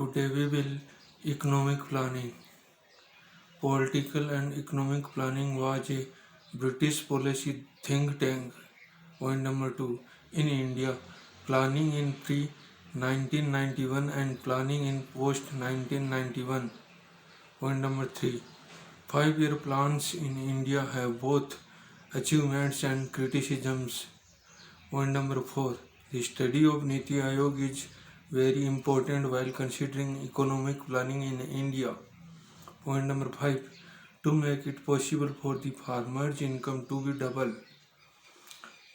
Today we will economic planning. Political and economic planning was a British policy think tank. Point number 2. In India, planning in pre 1991 and planning in post 1991. Point number 3. 5-year plans in India have both achievements and criticisms. Point number 4. The study of Niti Aayog is very important while considering economic planning in India. Point number 5. To make it possible for the farmer's income to be double.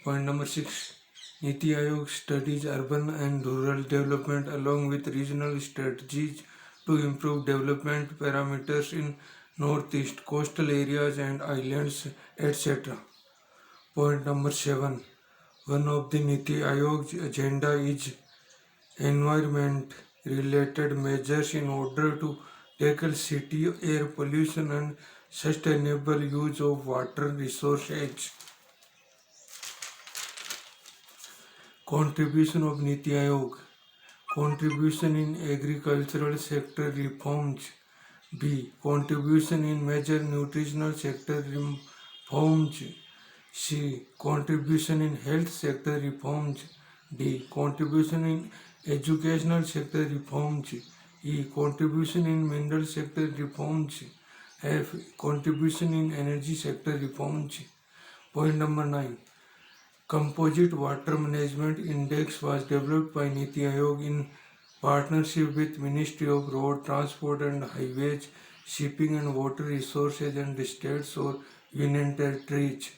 Point number 6. Niti Aayog studies urban and rural development along with regional strategies to improve development parameters in northeast, coastal areas and islands, etc. Point number 7. One of the Niti Aayog's agenda is environment related measures in order to tackle city air pollution and sustainable use of water resources. Contribution of Niti Aayog. Contribution in agricultural sector reforms. B. Contribution in major nutritional sector reforms. C. Contribution in health sector reforms. D. Contribution in educational sector reforms. E. Contribution in mineral sector reforms. F. Contribution in energy sector reforms. Point number 9. Composite Water Management Index was developed by Niti Aayog in partnership with Ministry of Road Transport and Highways, Shipping and Water Resources and states or union territories.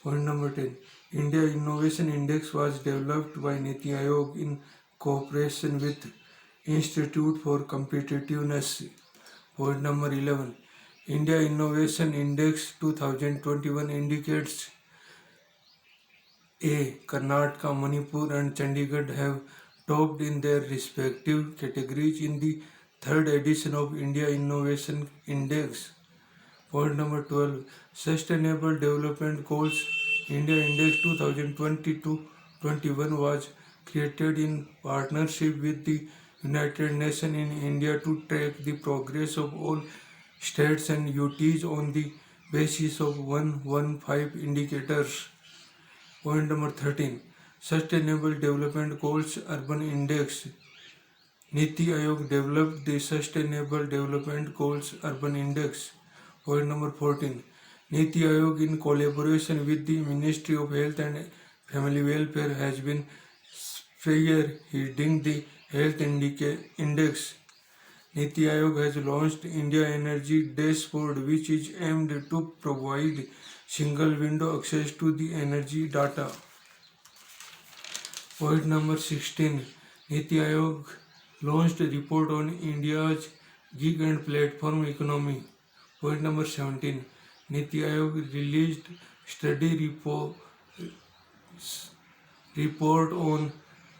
Point number 10. India Innovation Index was developed by Niti Aayog in cooperation with Institute for Competitiveness. Point number 11. India Innovation Index 2021 indicates A. Karnataka, Manipur and Chandigarh have topped in their respective categories in the third edition of India Innovation Index. Point number 12. Sustainable Development Goals India Index 2020-21 was created in partnership with the United Nations in India to track the progress of all states and UTs on the basis of 115 indicators. Point number 13. Sustainable Development Goals Urban Index. Niti Aayog developed the Sustainable Development Goals Urban Index. Point number 14. Niti Aayog in collaboration with the Ministry of Health and Family Welfare has been spearheading the Health Index. Niti Aayog has launched India Energy Dashboard, which is aimed to provide single window access to the energy data. Point number 16. Niti Aayog launched a report on India's gig and platform economy. Point number 17. Niti Aayog released study report on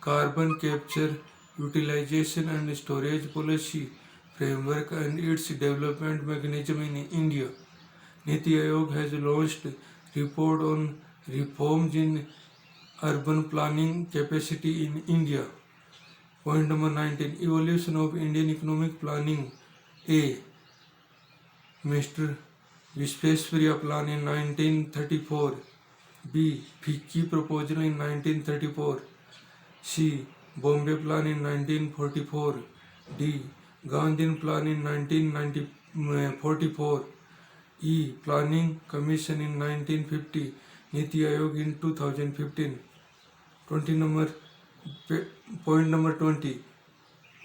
carbon capture, utilization and storage policy framework and its development mechanism in India. Niti Aayog has launched report on reforms in urban planning capacity in India. Point number 19. Evolution of Indian economic planning. A. Mr. Visvesvaraya Plan in 1934. B. FICCI Proposal in 1934. C. Bombay Plan in 1944. D. Gandhian Plan in 1944. E. Planning Commission in 1950. Niti Aayog in 2015. Point number 20.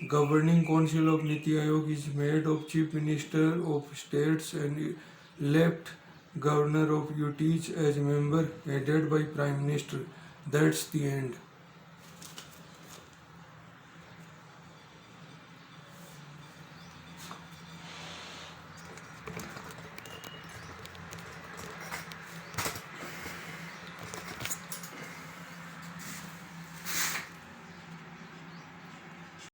Governing Council of Niti Aayog is made of Chief Minister of States and left Governor of UTs as member headed by Prime Minister. That's the end.